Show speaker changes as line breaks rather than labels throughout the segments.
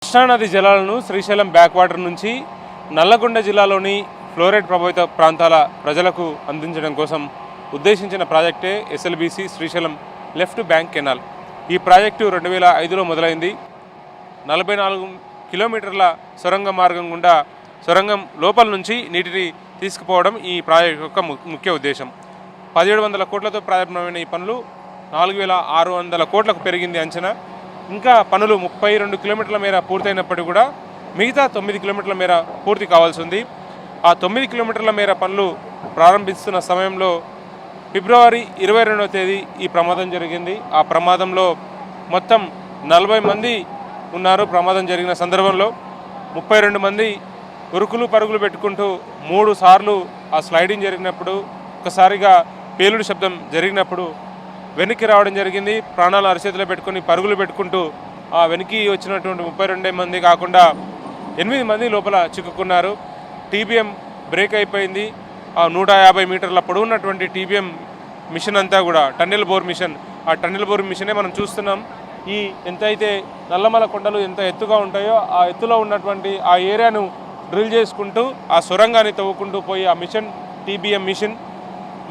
కృష్ణానది జలాలను Srisailam back water నుంచి నల్లగొండ జిల్లాలోని ఫ్లోరైడ్ ప్రభావిత ప్రాంతాల ప్రజలకు అందించడం కోసం ఉద్దేశించిన ప్రాజెక్టే SLBC Srisailam left bank canal. ఈ ప్రాజెక్టు 2005లో మొదలైంది. 44 కిలోమీటర్ల సొరంగ మార్గం గుండా సొరంగం లోపల నుంచి నీటిని తీసుకుపోవడం ఈ ప్రాజెక్టు యొక్క ముఖ్య ఉద్దేశం. 1700 కోట్లతో ప్రారంభమైన ఈ పనులు 4600 కోట్లకు పెరిగింది అంచనా. ఇంకా పనులు 32 కిలోమీటర్ల మేర పూర్తయినప్పటికీ కూడా మిగతా 9 కిలోమీటర్ల మేర పూర్తి కావాల్సి ఉంది. ఆ 9 కిలోమీటర్ల మేర పనులు ప్రారంభిస్తున్న సమయంలో ఫిబ్రవరి 22వ తేదీ ఈ ప్రమాదం జరిగింది. ఆ ప్రమాదంలో మొత్తం 40 మంది ఉన్నారు. ప్రమాదం జరిగిన సందర్భంలో 32 మంది ఉరుకులు పరుగులు పెట్టుకుంటూ 3 సార్లు ఆ స్లైడింగ్ జరిగినప్పుడు ఒకసారిగా పేలుడు శబ్దం జరిగినప్పుడు వెనక్కి రావడం జరిగింది. ప్రాణాలు అరచేతిలో పెట్టుకుని పరుగులు పెట్టుకుంటూ ఆ వెనక్కి వచ్చినటువంటి 32 మంది కాకుండా 8 మంది లోపల చిక్కుకున్నారు. టీబీఎం బ్రేక్ అయిపోయింది. ఆ 150 మీటర్ల పొడవున్నటువంటి టీబీఎం మిషన్ అంతా కూడా టన్నెల్ బోర్ మిషన్, ఆ టన్నెల్ బోర్ మిషనే మనం చూస్తున్నాం. ఈ ఎంతైతే నల్లమల కొండలు ఎంత ఎత్తుగా ఉంటాయో ఆ ఎత్తులో ఉన్నటువంటి ఆ ఏరియాను డ్రిల్ చేసుకుంటూ ఆ సొరంగాన్ని తవ్వుకుంటూ పోయి ఆ మిషన్ టీబీఎం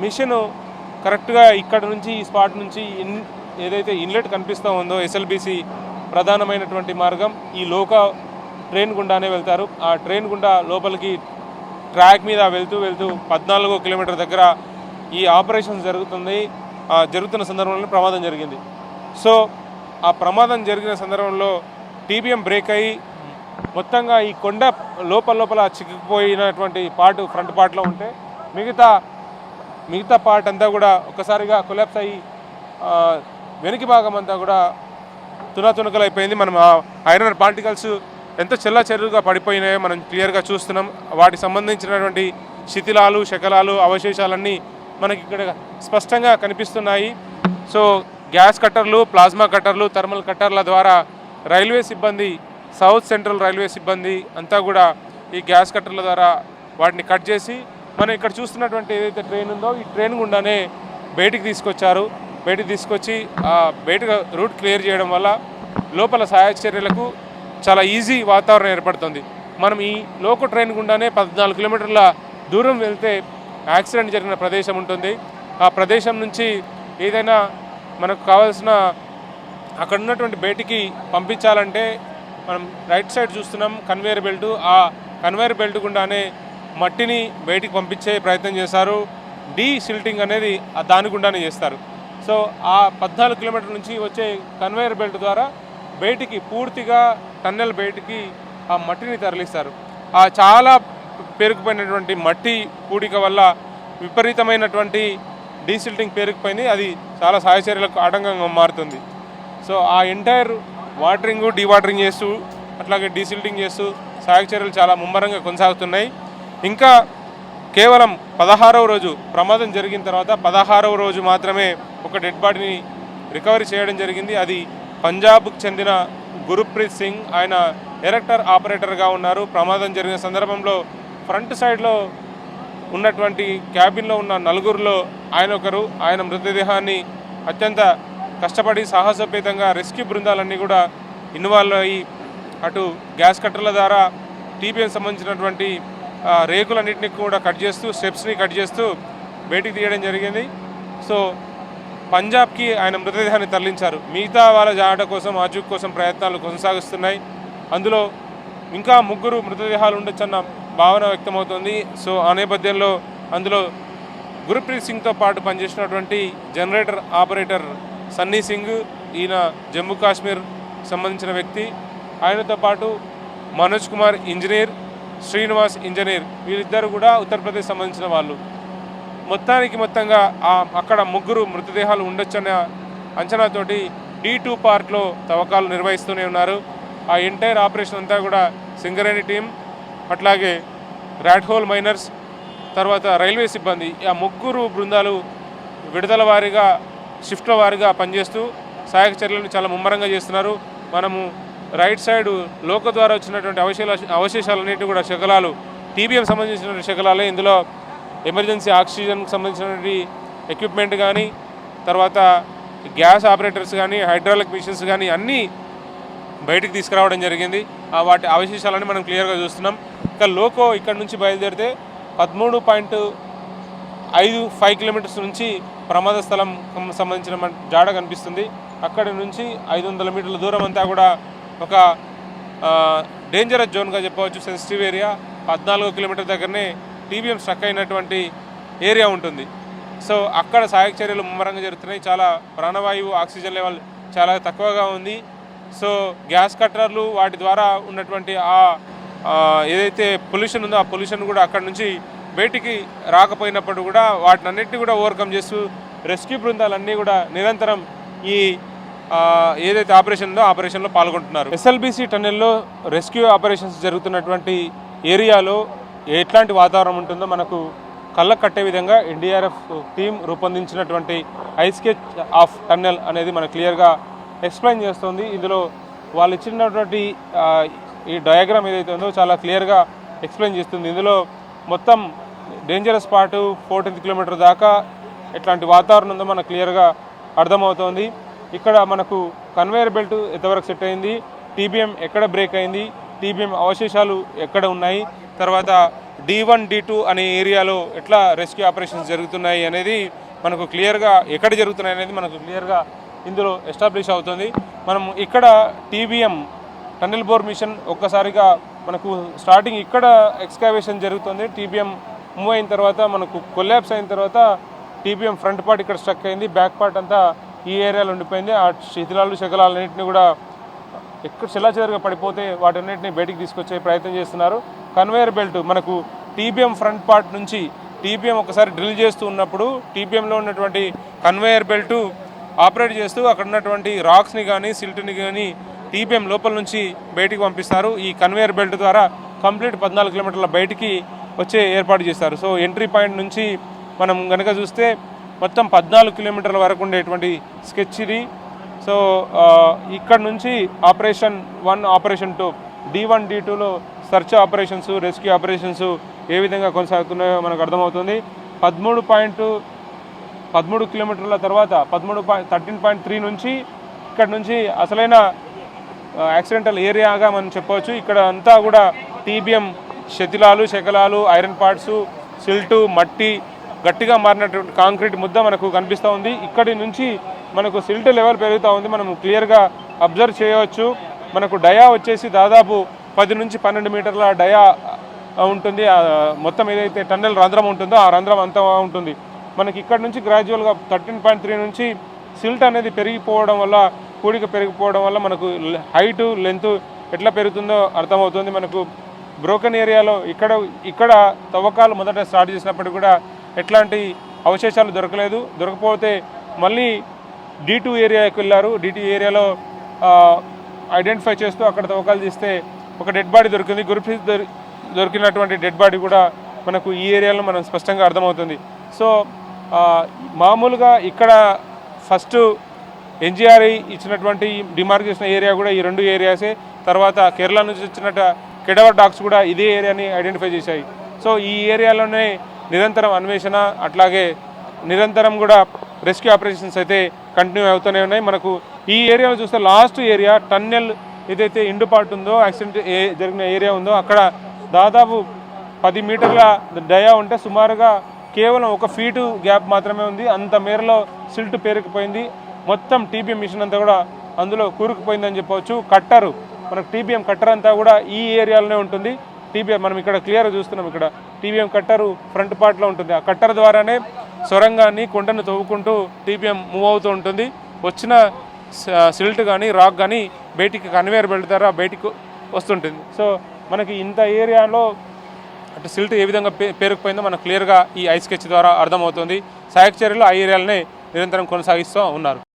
మిషను కరెక్ట్గా ఇక్కడ నుంచి ఈ స్పాట్ నుంచి ఏదైతే ఇన్లెట్ కనిపిస్తూ ఉందో ఎస్ఎల్బీసీ ప్రధానమైనటువంటి మార్గం ఈ లోక ట్రైన్ గుండానే వెళ్తారు. ఆ ట్రైన్ గుండా లోపలికి ట్రాక్ మీద వెళ్తూ 14 కిలోమీటర్ దగ్గర ఈ ఆపరేషన్స్ జరుగుతున్న సందర్భంలో ప్రమాదం జరిగింది. సో ఆ ప్రమాదం జరిగిన సందర్భంలో టీబీఎం బ్రేక్ అయ్యి మొత్తంగా ఈ కొండ లోపల చిక్కుపోయినటువంటి పార్ట్ ఫ్రంట్ పార్ట్లో ఉంటే మిగతా పార్ట్ అంతా కూడా ఒకసారిగా కొలాప్స్ అయ్యి వెనుక భాగం అంతా కూడా తునకలైపోయింది. మనం ఆ ఐరన్ పార్టికల్స్ ఎంత చెల్లాచెరువుగా పడిపోయినాయో మనం క్లియర్గా చూస్తున్నాం. వాటికి సంబంధించినటువంటి శిథిలాలు, శకలాలు, అవశేషాలన్నీ మనకి ఇక్కడ స్పష్టంగా కనిపిస్తున్నాయి. సో గ్యాస్ కట్టర్లు, ప్లాస్మా కట్టర్లు, థర్మల్ కట్టర్ల ద్వారా రైల్వే సిబ్బంది, సౌత్ సెంట్రల్ రైల్వే సిబ్బంది అంతా కూడా ఈ గ్యాస్ కట్టర్ల ద్వారా వాటిని కట్ చేసి మనం ఇక్కడ చూస్తున్నటువంటి ఏదైతే ట్రైన్ ఉందో ఈ ట్రైన్ గుండానే బయటికి తీసుకొచ్చారు. బయటికి తీసుకొచ్చి బయటకు రూట్ క్లియర్ చేయడం వల్ల లోపల సహాయ చర్యలకు చాలా ఈజీ వాతావరణం ఏర్పడుతుంది. మనం ఈ లోకో ట్రైన్ గుండానే 14 కిలోమీటర్ల దూరం వెళ్తే యాక్సిడెంట్ జరిగిన ప్రదేశం ఉంటుంది. ఆ ప్రదేశం నుంచి ఏదైనా మనకు కావాల్సిన అక్కడ ఉన్నటువంటి బయటికి పంపించాలంటే మనం రైట్ సైడ్ చూస్తున్నాం కన్వేయర్ బెల్ట్. ఆ కన్వేయర్ బెల్ట్ గుండానే మట్టిని బయటికి పంపించే ప్రయత్నం చేశారు. సిల్టింగ్ అనేది దాని గుండానే చేస్తారు. సో ఆ 14 కిలోమీటర్ల నుంచి వచ్చే కన్వేయర్ బెల్ట్ ద్వారా బయటికి పూర్తిగా టన్నెల్ బయటికి ఆ మట్టిని తరలిస్తారు. ఆ చాలా పేరుకుపోయినటువంటి మట్టి పూడిక వల్ల విపరీతమైనటువంటి డీసిల్టింగ్ పేరుకుపోయింది. అది చాలా సహాయచర్యలకు ఆటంకంగా మారుతుంది. సో ఆ ఎంటైర్ వాటరింగ్, డీవాటరింగ్ చేస్తూ అట్లాగే డీసిల్టింగ్ చేస్తూ సహాయచర్యలు చాలా ముమ్మరంగా కొనసాగుతున్నాయి. ఇంకా కేవలం 16వ రోజు ప్రమాదం జరిగిన తర్వాత 16వ రోజు మాత్రమే ఒక డెడ్ బాడీని రికవరీ చేయడం జరిగింది. అది పంజాబ్కు చెందిన గురుప్రీత్ సింగ్. ఆయన ఎరెక్టర్ ఆపరేటర్గా ఉన్నారు. ప్రమాదం జరిగిన సందర్భంలో ఫ్రంట్ సైడ్లో ఉన్నటువంటి క్యాబిన్లో ఉన్న 4గురిలో ఆయన ఒకరు. ఆయన మృతదేహాన్ని అత్యంత కష్టపడి సాహసోపేతంగా రెస్క్యూ బృందాలన్నీ కూడా ఇన్వాల్వ్ అయ్యి అటు గ్యాస్ కట్టర్ల ద్వారా టీబీఎం సంబంధించినటువంటి రేకులన్నింటినీ కూడా కట్ చేస్తూ స్టెప్స్ని కట్ చేస్తూ బయటికి తీయడం జరిగింది. సో పంజాబ్కి ఆయన మృతదేహాన్ని తరలించారు. మిగతా వాళ్ళ జాడ కోసం, ఆచూకీ కోసం ప్రయత్నాలు కొనసాగిస్తున్నాయి. అందులో ఇంకా 3 మృతదేహాలు ఉండొచ్చన్న భావన వ్యక్తమవుతుంది. సో ఆ నేపథ్యంలో అందులో గురుప్రీత్ సింగ్తో పాటు పనిచేసినటువంటి జనరేటర్ ఆపరేటర్ సన్నీ సింగ్, ఈయన జమ్మూ కాశ్మీర్ సంబంధించిన వ్యక్తి. ఆయనతో పాటు మనోజ్ కుమార్ ఇంజనీర్, శ్రీనివాస్ ఇంజనీర్, వీళ్ళిద్దరు కూడా ఉత్తరప్రదేశ్ సంబంధించిన వాళ్ళు. మొత్తంగా అక్కడ 3 మృతదేహాలు ఉండొచ్చన్న అంచనాతోటి D2 పార్క్లో తవ్వకాలు నిర్వహిస్తూనే ఉన్నారు. ఆ ఎంటైర్ ఆపరేషన్ అంతా కూడా సింగరేణి టీం, అట్లాగే ర్యాట్ హోల్ మైనర్స్, తర్వాత రైల్వే సిబ్బంది, ఆ 3 బృందాలు విడుదల వారీగా, షిఫ్ట్ల వారీగా పనిచేస్తూ సహాయక చర్యలను చాలా ముమ్మరంగా చేస్తున్నారు. మనము రైట్ సైడ్ లోక ద్వారా వచ్చినటువంటి అవశేషాలన్నిటి కూడా శకలాలు, టీబీఎం సంబంధించినటువంటి శకలాలే. ఇందులో ఎమర్జెన్సీ ఆక్సిజన్కి సంబంధించినటువంటి ఎక్విప్మెంట్ కానీ, తర్వాత గ్యాస్ ఆపరేటర్స్ కానీ, హైడ్రాలిక్ మిషన్స్ కానీ అన్నీ బయటికి తీసుకురావడం జరిగింది. వాటి అవశేషాలని మనం క్లియర్గా చూస్తున్నాం. ఇక లోకో ఇక్కడ నుంచి బయలుదేరితే 13.5 కిలోమీటర్స్ నుంచి ప్రమాద స్థలం సంబంధించిన జాడ కనిపిస్తుంది. అక్కడి నుంచి 500 మీటర్ల దూరం అంతా కూడా ఒక డేంజరస్ జోన్గా చెప్పవచ్చు, సెన్సిటివ్ ఏరియా. 14 కిలోమీటర్ దగ్గరనే టీబీఎం స్ట్రక్ అయినటువంటి ఏరియా ఉంటుంది. సో అక్కడ సహాయక చర్యలు ముమ్మరంగా జరుగుతున్నాయి. చాలా ప్రాణవాయువు ఆక్సిజన్ లెవెల్ చాలా తక్కువగా ఉంది. సో గ్యాస్ కట్టర్లు వాటి ద్వారా ఉన్నటువంటి ఏదైతే పొల్యూషన్ ఉందో ఆ పొల్యూషన్ కూడా అక్కడ నుంచి బయటికి రాకపోయినప్పుడు కూడా వాటినన్నిటిని కూడా ఓవర్కమ్ చేస్తూ రెస్క్యూ బృందాలన్నీ కూడా నిరంతరం ఈ ఏదైతే ఆపరేషన్ ఉందో ఆపరేషన్లో పాల్గొంటున్నారు. ఎస్ఎల్బీసీ టన్నెల్లో రెస్క్యూ ఆపరేషన్స్ జరుగుతున్నటువంటి ఏరియాలో ఎట్లాంటి వాతావరణం ఉంటుందో మనకు కళ్ళకు కట్టే విధంగా ఎన్డీఆర్ఎఫ్ టీం రూపొందించినటువంటి ఐ స్కెచ్ ఆఫ్ టన్నెల్ అనేది మనకు క్లియర్గా ఎక్స్ప్లెయిన్ చేస్తుంది. ఇందులో వాళ్ళు ఇచ్చినటువంటి ఈ డయాగ్రామ్ ఏదైతే ఉందో చాలా క్లియర్గా ఎక్స్ప్లెయిన్ చేస్తుంది. ఇందులో మొత్తం డేంజరస్ స్పాట్ 14th కిలోమీటర్ దాకా ఎట్లాంటి వాతావరణం ఉందో మనకు క్లియర్గా అర్థమవుతోంది. ఇక్కడ మనకు కన్వేయర్ బెల్ట్ ఎంతవరకు సెట్ అయింది, టీబీఎం ఎక్కడ బ్రేక్ అయింది, టీబీఎం అవశేషాలు ఎక్కడ ఉన్నాయి, తర్వాత D1 D2 అనే ఏరియాలో ఎట్లా రెస్క్యూ ఆపరేషన్స్ జరుగుతున్నాయి అనేది మనకు క్లియర్గా ఎక్కడ జరుగుతున్నాయి అనేది మనకు క్లియర్గా ఇందులో ఎస్టాబ్లిష్ అవుతుంది. మనం ఇక్కడ టీబీఎం టన్నెల్ బోర్ మిషన్ ఒక్కసారిగా మనకు స్టార్టింగ్ ఇక్కడ ఎక్స్కావేషన్ జరుగుతుంది. టీబీఎం మూవ్ అయిన తర్వాత మనకు కొల్లాప్స్ అయిన తర్వాత టీబీఎం ఫ్రంట్ పార్ట్ ఇక్కడ స్ట్రక్ అయింది, బ్యాక్ పార్ట్ అంతా ఈ ఏరియాలో ఉండిపోయింది. ఆ శిథిలాలు శకలాలన్నింటినీ కూడా ఎక్కడ చెల్లాచెదరుగా పడిపోతే వాటన్నిటిని బయటికి తీసుకొచ్చే ప్రయత్నం చేస్తున్నారు. కన్వేయర్ బెల్ట్ మనకు టీబీఎం ఫ్రంట్ పార్ట్ నుంచి టీబీఎం ఒకసారి డ్రిల్ చేస్తూ ఉన్నప్పుడు టీబీఎంలో ఉన్నటువంటి కన్వేయర్ బెల్ట్ ఆపరేట్ చేస్తూ అక్కడ ఉన్నటువంటి రాక్స్ని కానీ సిల్ట్ని కానీ టీబీఎం లోపల నుంచి బయటికి పంపిస్తారు. ఈ కన్వేయర్ బెల్ట్ ద్వారా కంప్లీట్ 14 కిలోమీటర్ల బయటికి వచ్చే ఏర్పాటు చేస్తారు. సో ఎంట్రీ పాయింట్ నుంచి మనం కనుక చూస్తే మొత్తం 14 కిలోమీటర్ల వరకు ఉండేటువంటి స్కెచ్ ఇది. సో ఇక్కడ నుంచి ఆపరేషన్ 1 ఆపరేషన్ 2 D1 D2లో సర్చ్ ఆపరేషన్స్ రెస్క్యూ ఆపరేషన్స్ ఏ విధంగా కొనసాగుతున్నాయో మనకు అర్థమవుతుంది. 13 కిలోమీటర్ల తర్వాత 13.3 నుంచి ఇక్కడ నుంచి అసలైన యాక్సిడెంటల్ ఏరియాగా మనం చెప్పవచ్చు. ఇక్కడ అంతా కూడా టీబీఎం శిథిలాలు శకలాలు ఐరన్ పార్ట్స్ సిల్టు మట్టి గట్టిగా మారినటువంటి కాంక్రీట్ ముద్ద మనకు కనిపిస్తూ ఉంది. ఇక్కడి నుంచి మనకు సిల్ట్ లెవెల్ పెరుగుతూ ఉంది, మనం క్లియర్గా అబ్జర్వ్ చేయవచ్చు. మనకు డయా వచ్చేసి దాదాపు 10 నుంచి 12 మీటర్ల డయా ఉంటుంది. మొత్తం ఏదైతే టన్నెల్ రంధ్రం ఉంటుందో ఆ రంధ్రం అంతా ఉంటుంది. మనకి ఇక్కడ నుంచి గ్రాడ్యువల్గా 13.3 నుంచి సిల్ట్ అనేది పెరిగిపోవడం వల్ల కూడిక పెరిగిపోవడం వల్ల మనకు హైటు లెంత్ ఎట్లా పెరుగుతుందో అర్థమవుతుంది. మనకు బ్రోకెన్ ఏరియాలో ఇక్కడ తవ్వకాలు మొదట స్టార్ట్ చేసినప్పుడు కూడా ఎట్లాంటి అవశేషాలు దొరకపోతే మళ్ళీ D2 ఏరియాకి వెళ్ళారు. D2 ఏరియాలో ఐడెంటిఫై చేస్తూ అక్కడ తవ్వకాలు చేస్తే ఒక డెడ్ బాడీ దొరికింది. గుర్ప్రీత్ దొరికినటువంటి డెడ్ బాడీ కూడా మనకు ఈ ఏరియాలో మనం స్పష్టంగా అర్థమవుతుంది. సో మామూలుగా ఇక్కడ ఫస్ట్ ఎన్జిఆర్ఐ ఇచ్చినటువంటి డిమార్కేషన్ ఏరియా కూడా ఈ 2 ఏరియాసే. తర్వాత కేరళ నుంచి వచ్చినట్టు కెడవర్ డాగ్స్ కూడా ఇదే ఏరియాని ఐడెంటిఫై చేశాయి. సో ఈ ఏరియాలోనే నిరంతరం అన్వేషణ అట్లాగే నిరంతరం కూడా రెస్క్యూ ఆపరేషన్స్ అయితే కంటిన్యూ అవుతూనే ఉన్నాయి. మనకు ఈ ఏరియాలో చూస్తే లాస్ట్ ఏరియా టన్నెల్ ఏదైతే ఇండుపాటు ఉందో యాక్సిడెంట్ జరిగిన ఏరియా ఉందో అక్కడ దాదాపు 10 మీటర్ల డయా ఉంటే సుమారుగా కేవలం 1 ఫీటు గ్యాప్ మాత్రమే ఉంది. అంత మేరలో సిల్ట్ పేరుకుపోయింది. మొత్తం టీబీఎం మిషన్ అంతా కూడా అందులో కూరుకుపోయిందని చెప్పవచ్చు. కట్టరు మనకు టీబీఎం కట్టర్ అంతా కూడా ఈ ఏరియాలోనే ఉంటుంది. టీబీఎం మనం ఇక్కడ క్లియర్గా చూస్తున్నాం. ఇక్కడ టీబీఎం కట్టరు ఫ్రంట్ పార్ట్లో ఉంటుంది. ఆ కట్టర్ ద్వారానే సొరంగాన్ని కొండను తవ్వుకుంటూ టీబీఎం మూవ్ అవుతూ ఉంటుంది. వచ్చిన సిల్ట్ కానీ రాక్ కానీ బయటికి కన్వేయర్ బెల్ట్ ద్వారా బయటికి వస్తుంటుంది. సో మనకి ఇంత ఏరియాలో అంటే సిల్ట్ ఏ విధంగా పేరుకుపోయిందో మనకు క్లియర్గా ఈ ఐ స్కెచ్ ద్వారా అర్థమవుతుంది. సహాయక చర్యలు ఆ ఏరియాలనే నిరంతరం కొనసాగిస్తూ ఉన్నారు.